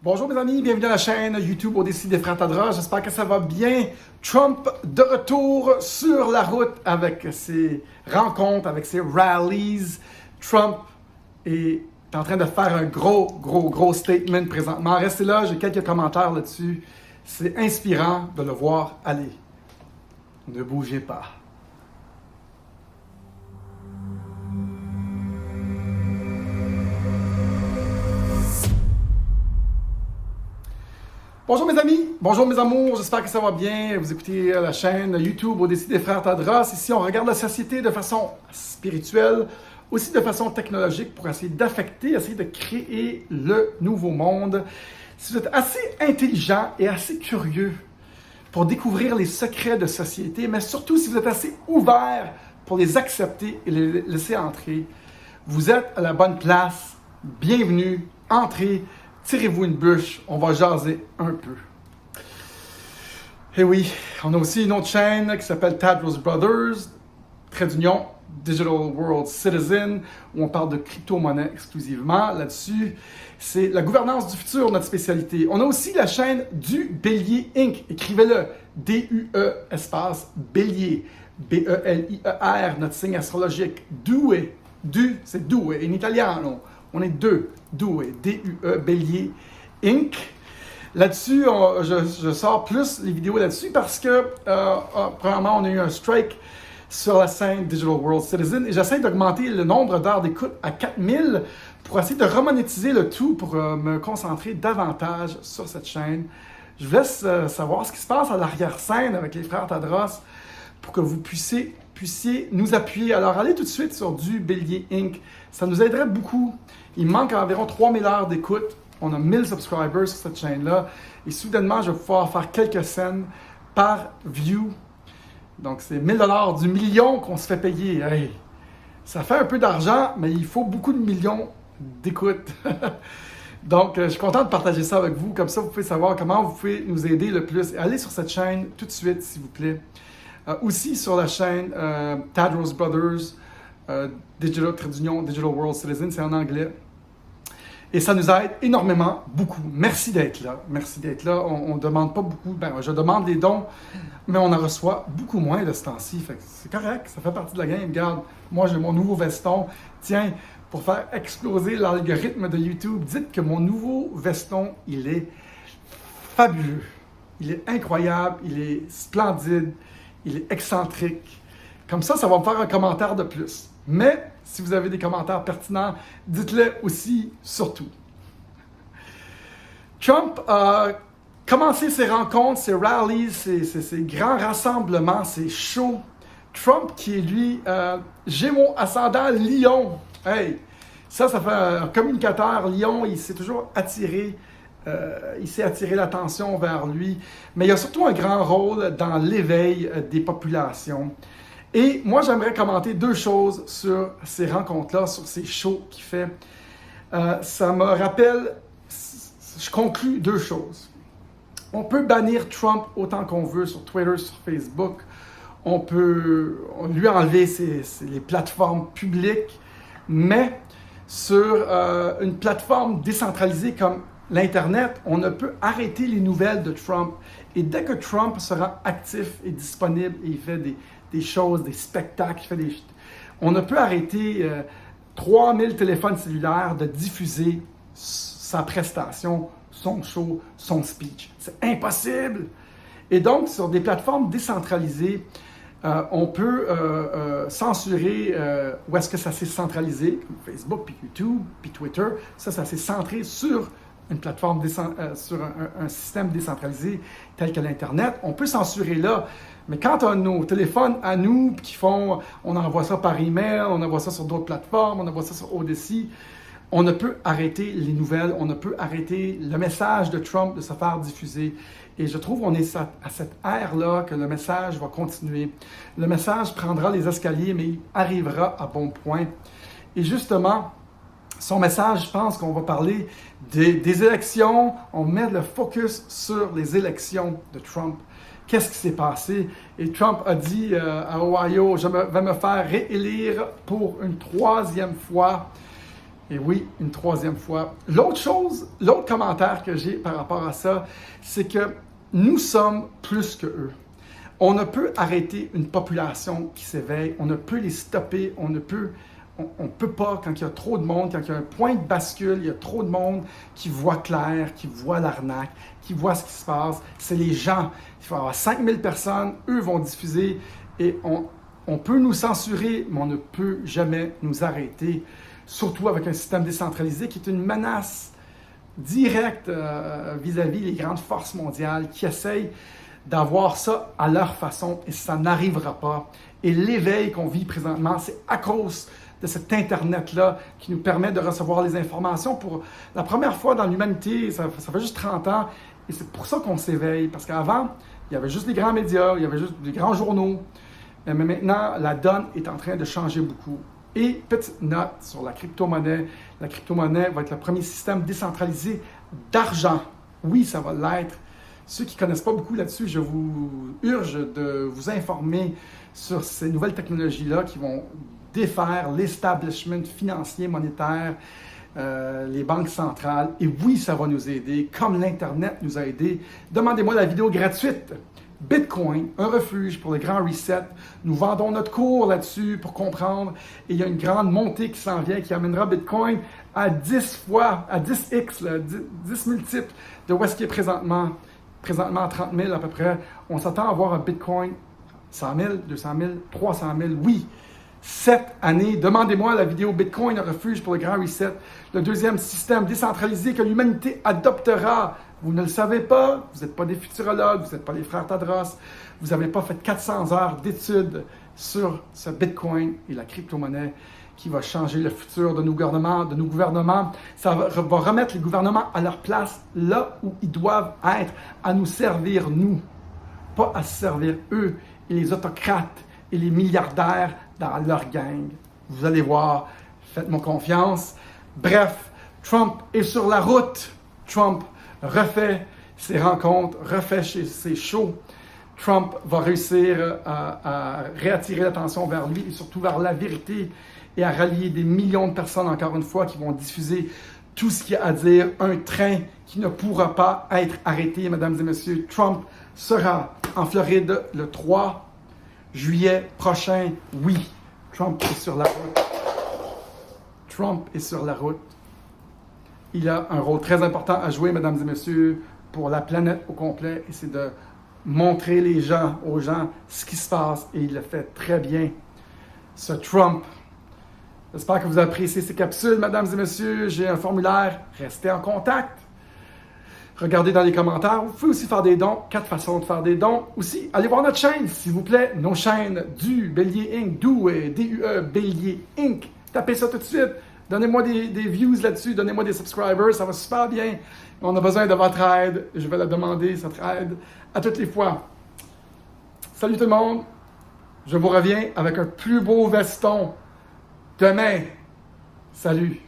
Bonjour mes amis, bienvenue à la chaîne YouTube Odyssey des Frères Tadros. J'espère que ça va bien. Trump de retour sur la route avec ses rencontres, avec ses rallies. Trump est en train de faire un gros statement présentement. Restez là, j'ai quelques commentaires là-dessus. C'est inspirant de le voir aller. Ne bougez pas. Bonjour mes amis, bonjour mes amours, j'espère que ça va bien. Vous écoutez la chaîne YouTube Odyssey des Frères Tadros. Ici, on regarde la société de façon spirituelle, aussi de façon technologique pour essayer d'affecter, essayer de créer le nouveau monde. Si vous êtes assez intelligent et assez curieux pour découvrir les secrets de société, mais surtout si vous êtes assez ouvert pour les accepter et les laisser entrer, vous êtes à la bonne place. Bienvenue, entrez. Tirez-vous une bûche, on va jaser un peu. Et oui, on a aussi une autre chaîne qui s'appelle Tadros Brothers, trait d'union, Digital World Citizen, où on parle de crypto-monnaie exclusivement. Là-dessus, c'est la gouvernance du futur, notre spécialité. On a aussi la chaîne du Bélier Inc. Écrivez-le, D-U-E, espace, Bélier, B-E-L-I-E-R, notre signe astrologique. Due, c'est due, in italiano. On est deux, Due, D-U-E, Bélier, Inc. Là-dessus, je sors plus les vidéos là-dessus parce que, premièrement, on a eu un strike sur la scène Digital World Citizen et j'essaie d'augmenter le nombre d'heures d'écoute à 4000 pour essayer de remonétiser le tout pour me concentrer davantage sur cette chaîne. Je vous laisse savoir ce qui se passe à l'arrière-scène avec les frères Tadros pour que vous puissiez nous appuyer. Alors, allez tout de suite sur du Bélier Inc. Ça nous aiderait beaucoup. Il manque environ 3000 heures d'écoute. On a 1000 subscribers sur cette chaîne-là. Et soudainement, je vais pouvoir faire quelques scènes par view. Donc, c'est 1000 $ du million qu'on se fait payer. Hey, ça fait un peu d'argent, mais il faut beaucoup de millions d'écoute. Donc, je suis content de partager ça avec vous. Comme ça, vous pouvez savoir comment vous pouvez nous aider le plus. Allez sur cette chaîne tout de suite, s'il vous plaît. Aussi sur la chaîne Tadros Brothers, Digital World Citizen, c'est en anglais. Et ça nous aide énormément, beaucoup. Merci d'être là. Merci d'être là. On ne demande pas beaucoup. Ben, je demande des dons, mais on en reçoit beaucoup moins de ce temps-ci. Fait que c'est correct, ça fait partie de la game. Regarde, moi j'ai mon nouveau veston. Tiens, pour faire exploser l'algorithme de YouTube, dites que mon nouveau veston, il est fabuleux. Il est incroyable, il est splendide, il est excentrique. Comme ça va me faire un commentaire de plus. Mais si vous avez des commentaires pertinents, dites-le aussi, surtout. Trump a commencé ses rencontres, ses rallies, ses grands rassemblements, ses shows. Trump qui est lui, Gémeaux ascendant Lion. Hey, ça fait un communicateur Lion, il s'est toujours attiré. Il s'est attiré l'attention vers lui, mais il a surtout un grand rôle dans l'éveil des populations. Et moi, j'aimerais commenter deux choses sur ces rencontres-là, sur ces shows qu'il fait. Ça me rappelle, je conclus deux choses. On peut bannir Trump autant qu'on veut sur Twitter, sur Facebook. On peut lui enlever les plateformes publiques, mais sur une plateforme décentralisée comme l'Internet, on ne peut arrêter les nouvelles de Trump. Et dès que Trump sera actif et disponible et il fait des choses, des spectacles, on ne peut arrêter 3000 téléphones cellulaires de diffuser sa prestation, son show, son speech. C'est impossible! Et donc, sur des plateformes décentralisées, on peut censurer où est-ce que ça s'est centralisé, comme Facebook, puis YouTube, puis Twitter. Ça s'est centré sur une plateforme, sur un système décentralisé tel que l'Internet. On peut censurer là, mais quand on a nos téléphones à nous, qui font, on envoie ça par email, on envoie ça sur d'autres plateformes, on envoie ça sur Odyssey, on ne peut arrêter les nouvelles, on ne peut arrêter le message de Trump de se faire diffuser. Et je trouve qu'on est à cette ère-là que le message va continuer. Le message prendra les escaliers, mais il arrivera à bon point. Et justement, son message, je pense qu'on va parler des élections. On met le focus sur les élections de Trump. Qu'est-ce qui s'est passé? Et Trump a dit à Ohio, je vais me faire réélire pour une troisième fois. Et oui, une troisième fois. L'autre commentaire que j'ai par rapport à ça, c'est que nous sommes plus que eux. On ne peut arrêter une population qui s'éveille, on ne peut les stopper, on peut pas, quand il y a trop de monde, quand il y a un point de bascule, il y a trop de monde qui voit clair, qui voit l'arnaque, qui voit ce qui se passe. C'est les gens. Il faut avoir 5000 personnes, eux vont diffuser et on peut nous censurer, mais on ne peut jamais nous arrêter. Surtout avec un système décentralisé qui est une menace directe vis-à-vis les grandes forces mondiales qui essayent d'avoir ça à leur façon et ça n'arrivera pas. Et l'éveil qu'on vit présentement, c'est à cause de cet Internet-là qui nous permet de recevoir les informations pour la première fois dans l'humanité. Ça fait juste 30 ans et c'est pour ça qu'on s'éveille. Parce qu'avant, il y avait juste les grands médias, il y avait juste les grands journaux. Mais maintenant, la donne est en train de changer beaucoup. Et petite note sur la crypto-monnaie va être le premier système décentralisé d'argent. Oui, ça va l'être. Ceux qui ne connaissent pas beaucoup là-dessus, je vous urge de vous informer sur ces nouvelles technologies-là qui vont défaire l'establishment financier, monétaire, les banques centrales. Et oui, ça va nous aider, comme l'Internet nous a aidés. Demandez-moi la vidéo gratuite. Bitcoin, un refuge pour le grand reset. Nous vendons notre cours là-dessus pour comprendre. Et il y a une grande montée qui s'en vient qui amènera Bitcoin à 10 fois, à 10x, là, 10 multiples de où est-ce qu'il est présentement. Présentement à 30 000 à peu près. On s'attend à avoir un Bitcoin 100 000, 200 000, 300 000. Oui, cette année, demandez-moi la vidéo Bitcoin, un refuge pour le grand reset. Le deuxième système décentralisé que l'humanité adoptera. Vous ne le savez pas, vous n'êtes pas des futurologues, vous n'êtes pas les frères Tadros, vous n'avez pas fait 400 heures d'études sur ce Bitcoin et la crypto-monnaie qui va changer le futur de nos gouvernements. Ça va remettre les gouvernements à leur place, là où ils doivent être, à nous servir, nous, pas à se servir eux et les autocrates et les milliardaires dans leur gang. Vous allez voir, faites-moi confiance. Bref, Trump est sur la route. Trump refait ses rencontres, refait ses shows. Trump va réussir à réattirer l'attention vers lui et surtout vers la vérité et à rallier des millions de personnes, encore une fois, qui vont diffuser tout ce qu'il y a à dire. Un train qui ne pourra pas être arrêté, mesdames et messieurs. Trump sera en Floride le 3 juillet prochain. Oui, Trump est sur la route. Trump est sur la route. Il a un rôle très important à jouer, mesdames et messieurs, pour la planète au complet. Et c'est de montrer aux gens ce qui se passe. Et il le fait très bien. Ce Trump. J'espère que vous appréciez ces capsules, mesdames et messieurs. J'ai un formulaire. Restez en contact. Regardez dans les commentaires. Vous pouvez aussi faire des dons. 4 façons de faire des dons. Aussi, allez voir notre chaîne, s'il vous plaît. Nos chaînes du Bélier Inc. D-U-E, Bélier Inc. Tapez ça tout de suite. Donnez-moi des views là-dessus. Donnez-moi des subscribers. Ça va super bien. On a besoin de votre aide. Je vais la demander, cette aide, à toutes les fois. Salut tout le monde. Je vous reviens avec un plus beau veston demain. Salut.